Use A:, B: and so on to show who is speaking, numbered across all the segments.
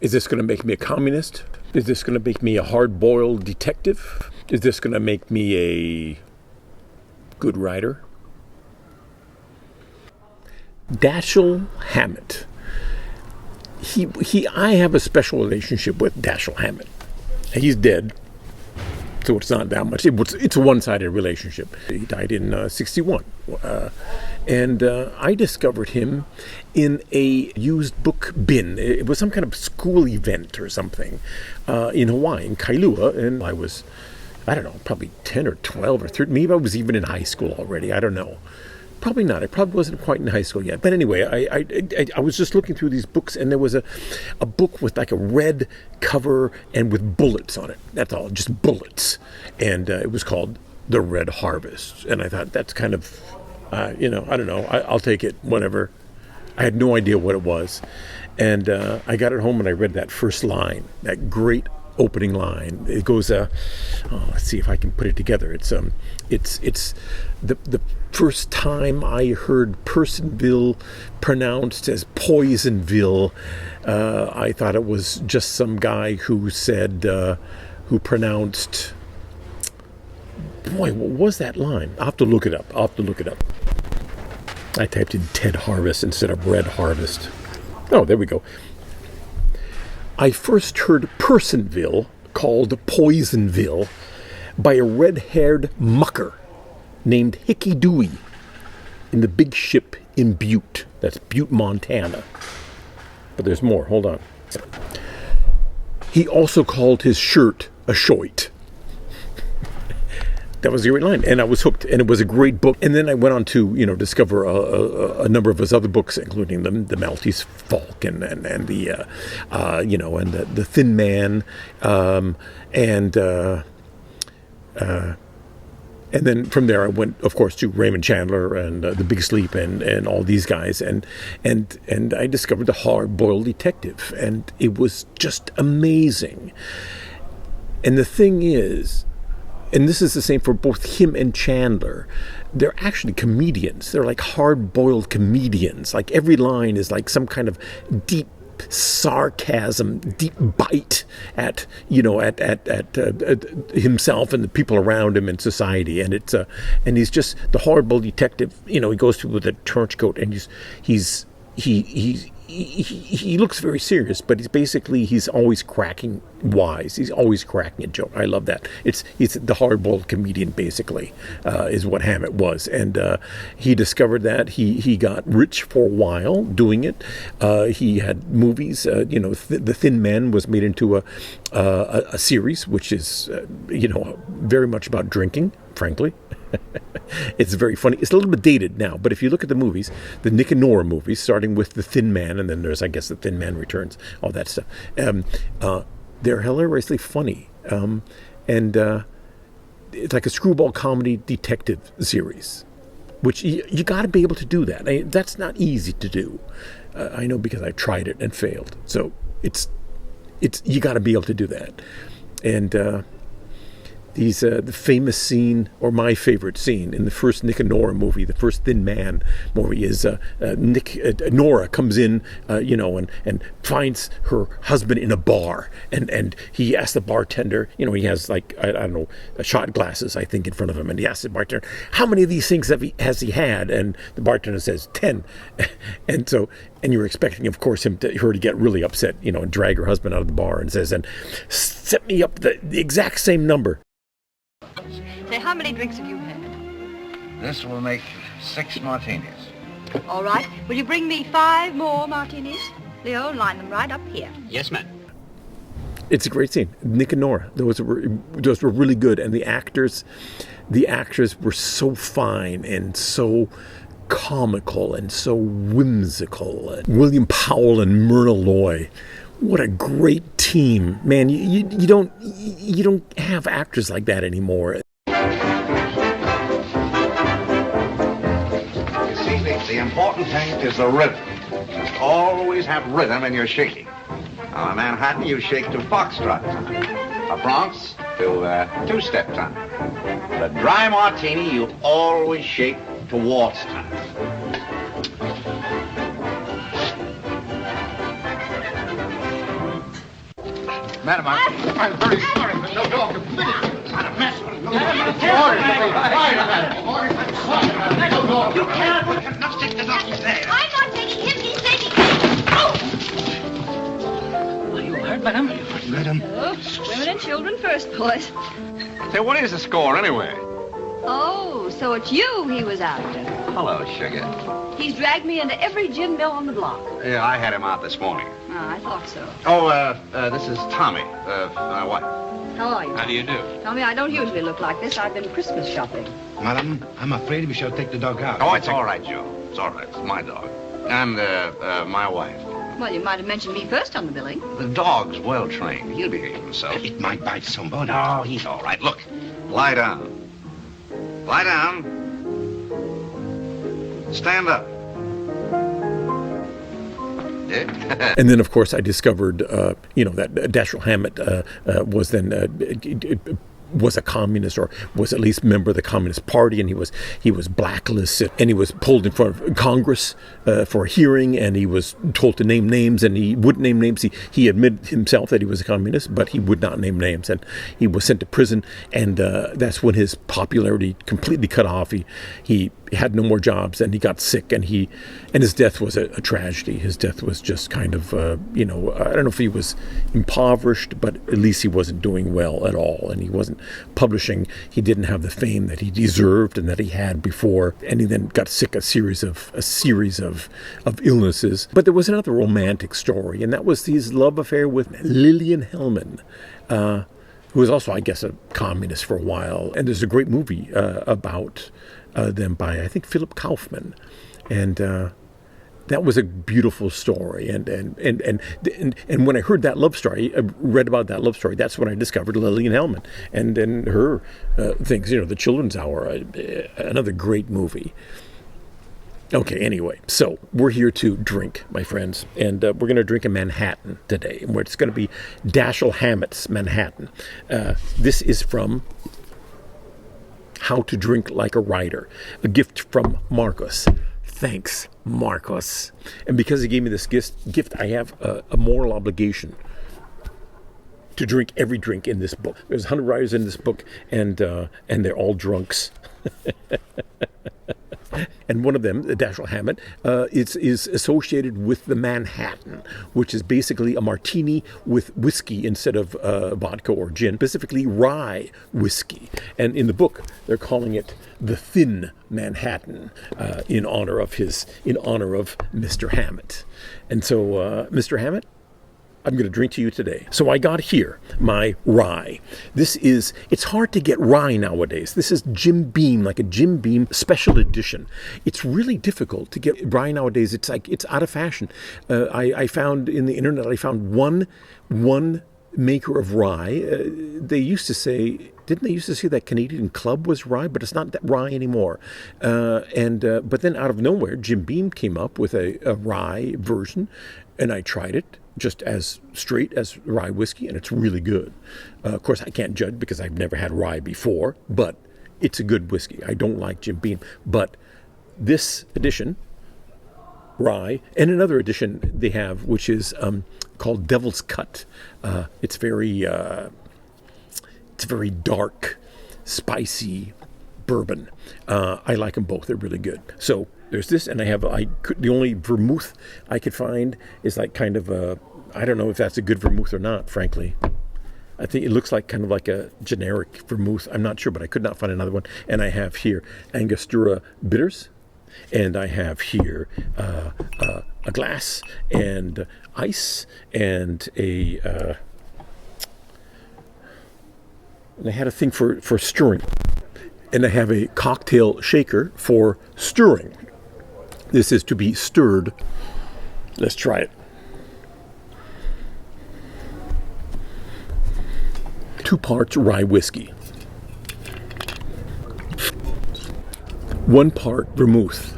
A: Is this going to make me a communist? Is this going to make me a hard-boiled detective? Is this going to make me a good writer? Dashiell Hammett. I have a special relationship with Dashiell Hammett. He's dead, so it's not that much. It's a one-sided relationship. He died in 1961. And I discovered him in a used book bin. It was some kind of school event or something in Hawaii, in Kailua. And I was, I don't know, probably 10 or 12 or 13. Maybe I was even in high school already. I don't know. Probably not. I probably wasn't quite in high school yet. But anyway, I was just looking through these books, and there was a book with like a red cover and with bullets on it. That's all, just bullets. And it was called The Red Harvest. And I thought, that's kind of, I don't know. I'll take it, whatever. I had no idea what it was. And I got it home and I read that first line, that great opening line. It goes, let's see if I can put it together. It's the first time I heard Personville pronounced as Poisonville. I thought it was just some guy who said, who pronounced, boy, what was that line? I'll have to look it up. I typed in Ted Harvest instead of Red Harvest. Oh, there we go. I first heard Personville called Poisonville by a red-haired mucker named Hickey Dewey in the big ship in Butte. That's Butte, Montana. But there's more. Hold on. He also called his shirt a shoit. That was the great line, and I was hooked, and it was a great book. And then I went on to, discover a number of his other books, including the Maltese Falk and the the Thin Man, and then from there I went, of course, to Raymond Chandler and The Big Sleep and all these guys, and I discovered The Hard-Boiled Detective, and it was just amazing. And the thing is, and this is the same for both him and Chandler, they're actually comedians. They're like hard-boiled comedians. Like every line is like some kind of deep sarcasm, deep bite at himself and the people around him in society. And it's and he's just the hard-boiled detective. He goes through with a trench coat, and he looks very serious, but he's always cracking wise. He's always cracking a joke. I love that. He's the hard-boiled comedian, basically, is what Hammett was. And he discovered that. He got rich for a while doing it. He had movies. The Thin Man was made into a series, which is, very much about drinking, frankly. It's very funny. It's a little bit dated now, but if you look at the movies, the Nick and Nora movies, starting with The Thin Man, and then there's, I guess, The Thin Man Returns, all that stuff, they're hilariously funny. And it's like a screwball comedy detective series, which you got to be able to do that. That's not easy to do. I know, because I tried it and failed. So it's you got to be able to do that. And the famous scene, or my favorite scene, in the first Nick and Nora movie, the first Thin Man movie, is Nora comes in, and finds her husband in a bar, and he asks the bartender, he has like, I don't know, shot glasses, I think, in front of him, and he asks the bartender, how many of these things has he had? And the bartender says 10, and you're expecting, of course, her to get really upset, and drag her husband out of the bar, and says, and set me up the exact same number.
B: Say, how many drinks have you had?
C: This will make 6 martinis.
B: All right. Will you bring me 5 more martinis? Leo, line them right up here.
D: Yes, ma'am.
A: It's a great scene. Nick and Nora, those were really good, and the actors were so fine and so comical and so whimsical. William Powell and Myrna Loy. What a great team, man! You don't have actors like that anymore.
C: You see, the important thing is the rhythm. You must always have rhythm in your shaking. Now, in Manhattan, you shake to foxtrot time. A Bronx to two-step time. But a dry martini, you always shake to waltz time. Madam, I'm very sorry, but no dog can finish it. What a mess. You cannot take the dog there.
B: I'm not taking him, he's taking me.
D: Are you hurt, madam?
C: Madam.
B: Oh, women and children first, boys.
C: Say, what is the score, anyway?
B: Oh, so it's you he was after.
C: Hello, sugar.
B: He's dragged me into every gin mill on the block.
C: Yeah, I had him out this morning.
B: I thought so.
C: Oh, this is Tommy, my wife.
B: How are you?
C: How do you do?
B: Tommy, I don't usually look like this. I've been Christmas shopping.
E: Madam, I'm afraid we shall take the dog out.
C: Oh, it's all right, Joe. It's all right. It's my dog. And, my wife.
B: Well, you might have mentioned me first on the billing.
C: The dog's well trained. He'll behave himself.
E: It might bite somebody.
C: No, he's all right. Look, lie down. Lie down. Stand up.
A: And then, of course, I discovered, that Dashiell Hammett was then was a communist, or was at least a member of the Communist Party, and he was blacklisted, and he was pulled in front of Congress for a hearing, and he was told to name names, and he wouldn't name names. He admitted himself that he was a communist, but he would not name names, and he was sent to prison, and that's when his popularity completely cut off. He had no more jobs, and he got sick, and his death was a tragedy. His death was just kind of, I don't know if he was impoverished, but at least he wasn't doing well at all, and he wasn't publishing. He didn't have the fame that he deserved and that he had before, and he then got sick a series of illnesses. But there was another romantic story, and that was his love affair with Lillian Hellman, who was also, I guess, a communist for a while. And there's a great movie about them by, I think, Philip Kaufman, and that was a beautiful story. And when I heard that love story, I read about that love story, that's when I discovered Lillian Hellman and her things. The Children's Hour, another great movie. Okay, anyway, so we're here to drink, my friends, and we're going to drink a Manhattan today, and it's going to be Dashiell Hammett's Manhattan. This is from How to Drink Like a Writer, a gift from Marcos. Thanks, Marcos. And because he gave me this gift, I have a moral obligation to drink every drink in this book. There's 100 writers in this book, and they're all drunks. And one of them, Dashiell Hammett, is associated with the Manhattan, which is basically a martini with whiskey instead of vodka or gin, specifically rye whiskey. And in the book, they're calling it the Thin Manhattan in honor of Mr. Hammett. And so, Mr. Hammett, I'm going to drink to you today. So I got here my rye. It's hard to get rye nowadays. This is Jim Beam, like a Jim Beam special edition. It's really difficult to get rye nowadays. It's out of fashion. I found in the internet, one maker of rye. They used to say, didn't they used to say that Canadian Club was rye, but it's not that rye anymore. But then out of nowhere, Jim Beam came up with a rye version, and I tried it just as straight as rye whiskey, and it's really good. Of course, I can't judge because I've never had rye before, but it's a good whiskey. I don't like Jim Beam, but this edition, rye, and another edition they have, which is called Devil's Cut. It's very dark, spicy bourbon. I like them both. They're really good. So there's this, and the only vermouth I could find is like kind of I don't know if that's a good vermouth or not, frankly. I think it looks like kind of like a generic vermouth. I'm not sure, but I could not find another one. And I have here Angostura bitters, and I have here a glass and ice and and I had a thing for stirring. And I have a cocktail shaker for stirring. This is to be stirred. Let's try it. 2 parts rye whiskey. 1 part vermouth.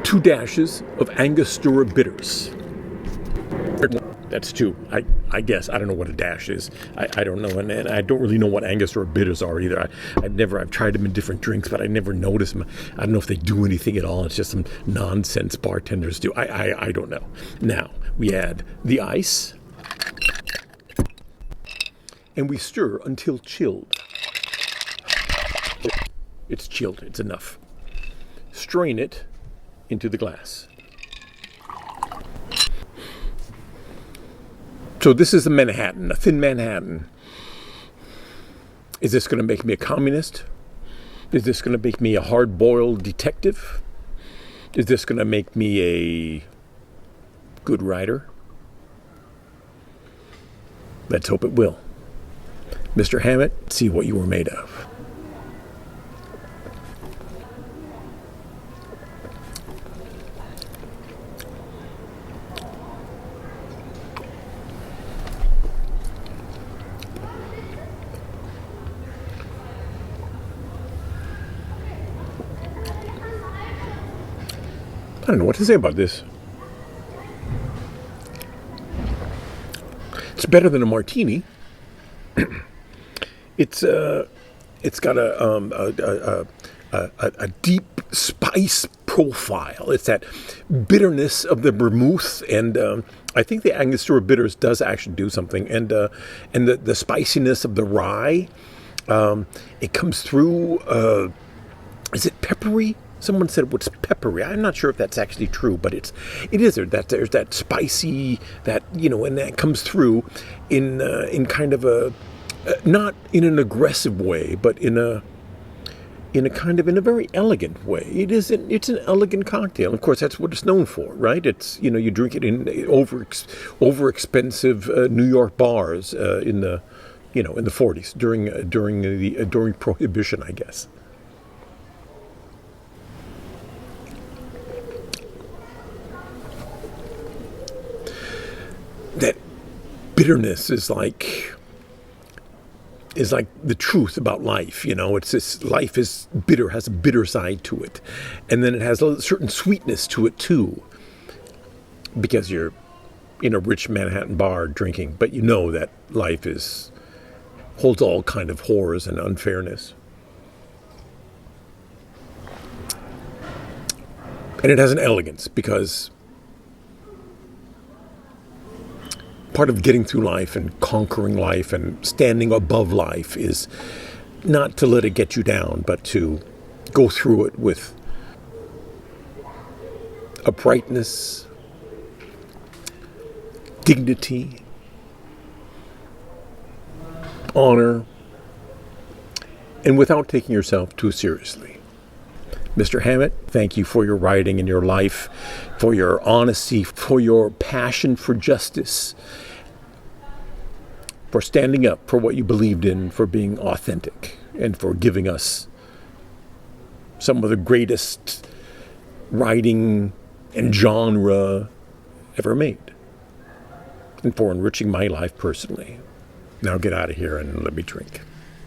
A: 2 dashes of Angostura bitters. That's two. I guess. I don't know what a dash is. I don't know. And I don't really know what Angostura bitters are either. I've tried them in different drinks, but I never noticed them. I don't know if they do anything at all. It's just some nonsense bartenders do. I don't know. Now, we add the ice. And we stir until chilled. It's chilled. It's enough. Strain it into the glass. So this is a Manhattan, a thin Manhattan. Is this going to make me a communist? Is this going to make me a hard-boiled detective? Is this going to make me a good writer? Let's hope it will. Mr. Hammett, see what you were made of. I don't know what to say about this. It's better than a martini. It's got a deep spice profile. It's that bitterness of the vermouth, and I think the Angostura bitters does actually do something. And the spiciness of the rye, it comes through. Is it peppery? Someone said it's peppery. I'm not sure if that's actually true, but it is. There's that spicy, that, and that comes through in kind of a not in an aggressive way, but in a very elegant way. It's an elegant cocktail. Of course, that's what it's known for, right? It's, you drink it in over expensive New York bars in the 40s during Prohibition, I guess. That bitterness is like the truth about life. It's this, life is bitter, has a bitter side to it, and then it has a certain sweetness to it too, because you're in a rich Manhattan bar drinking, but that life holds all kind of horrors and unfairness, and it has an elegance, because part of getting through life and conquering life and standing above life is not to let it get you down, but to go through it with uprightness, dignity, honor, and without taking yourself too seriously. Mr. Hammett, thank you for your writing and your life, for your honesty, for your passion for justice, for standing up for what you believed in, for being authentic, and for giving us some of the greatest writing and genre ever made, and for enriching my life personally. Now get out of here and let me drink.